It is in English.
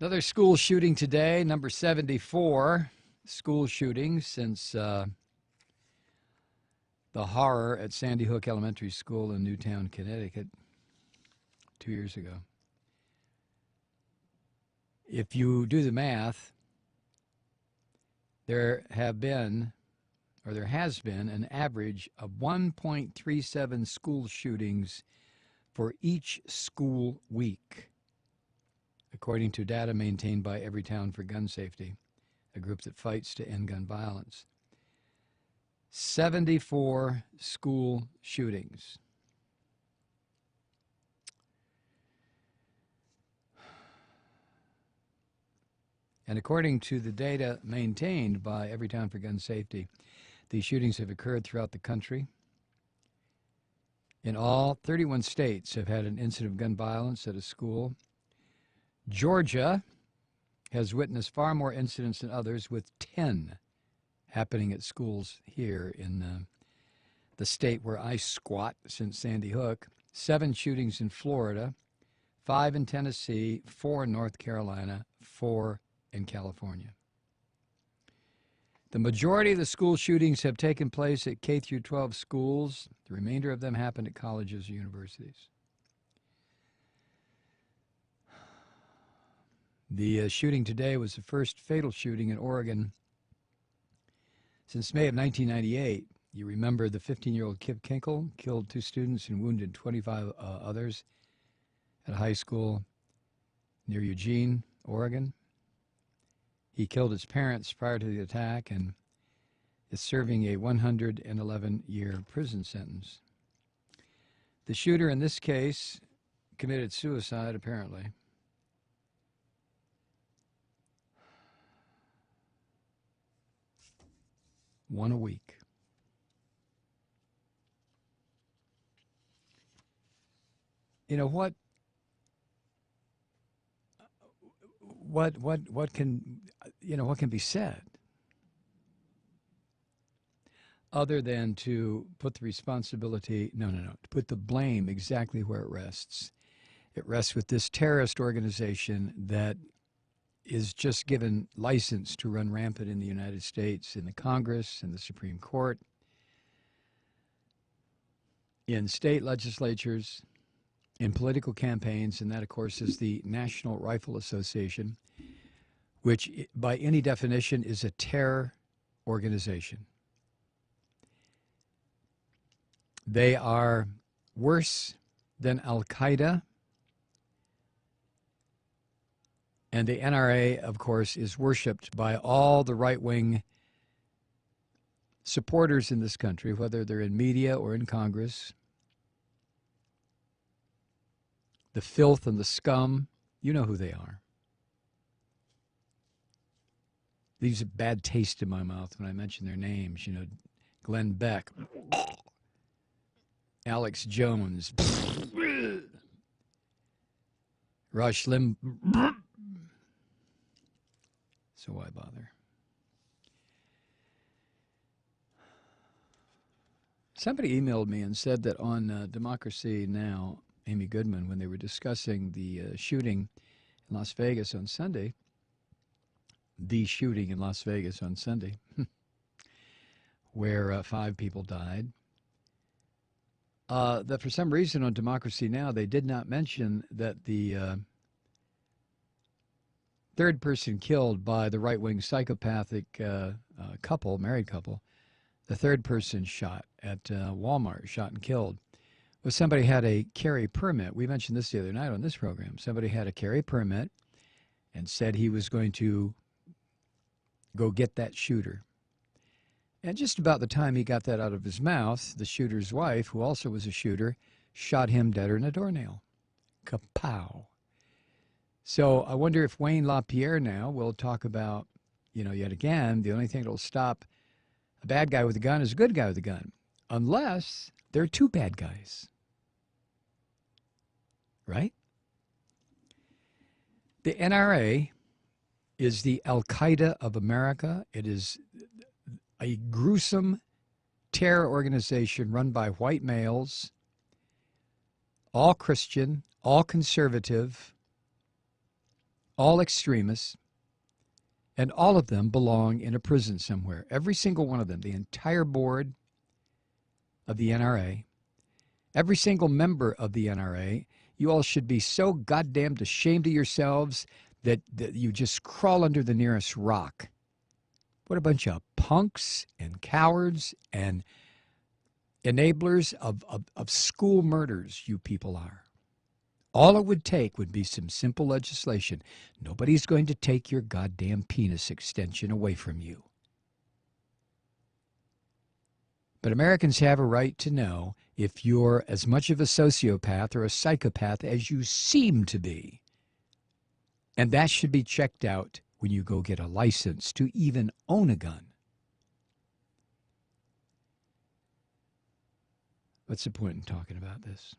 Another school shooting today, number 74 school shootings since the horror at Sandy Hook Elementary School in Newtown, Connecticut 2 years ago. If you do the math, there has been an average of 1.37 school shootings for each school week, according to data maintained by Everytown for Gun Safety, a group that fights to end gun violence. 74 school shootings. And according to the data maintained by Everytown for Gun Safety, these shootings have occurred throughout the country. In all, 31 states have had an incident of gun violence at a school. Georgia has witnessed far more incidents than others, with 10 happening at schools here in the state where I squat since Sandy Hook. 7 shootings in Florida, 5 in Tennessee, 4 in North Carolina, 4 in California. The majority of the school shootings have taken place at K through 12 schools. The remainder of them happened at colleges or universities. The shooting today was the first fatal shooting in Oregon since May of 1998. You remember the 15-year-old Kip Kinkle killed 2 students and wounded 25 others at a high school near Eugene, Oregon. He killed his parents prior to the attack and is serving a 111-year prison sentence. The shooter in this case committed suicide, apparently. One a week. You know what can be said other than to put the responsibility, to put the blame exactly where it rests. It rests with this terrorist organization that is just given license to run rampant in the United States, in the Congress, in the Supreme Court, in state legislatures, in political campaigns, and that, of course, is the National Rifle Association, which by any definition is a terror organization. They are worse than Al-Qaeda, and the NRA, of course, is worshipped by all the right-wing supporters in this country, whether they're in media or in Congress. The filth and the scum, you know who they are. Leaves a bad taste in my mouth when I mention their names. You know, Glenn Beck, Alex Jones, Rush Limbaugh. So why bother? Somebody emailed me and said that on Democracy Now!, Amy Goodman, when they were discussing the shooting in Las Vegas on Sunday, where 5 people died, that for some reason on Democracy Now! They did not mention that the third person killed by the right-wing psychopathic married couple, the third person shot at Walmart, shot and killed, was somebody had a carry permit. We mentioned this the other night on this program. Somebody had a carry permit and said he was going to go get that shooter. And just about the time he got that out of his mouth, the shooter's wife, who also was a shooter, shot him deader than a doornail. Kapow. So I wonder if Wayne LaPierre now will talk about, yet again, the only thing that will stop a bad guy with a gun is a good guy with a gun, unless there are 2 bad guys. Right? The NRA is the Al-Qaeda of America. It is a gruesome terror organization run by white males, all Christian, all conservative, all extremists, and all of them belong in a prison somewhere. Every single one of them, the entire board of the NRA, every single member of the NRA. You all should be so goddamned ashamed of yourselves that you just crawl under the nearest rock. What a bunch of punks and cowards and enablers of school murders you people are. All it would take would be some simple legislation. Nobody's going to take your goddamn penis extension away from you. But Americans have a right to know if you're as much of a sociopath or a psychopath as you seem to be. And that should be checked out when you go get a license to even own a gun. What's the point in talking about this?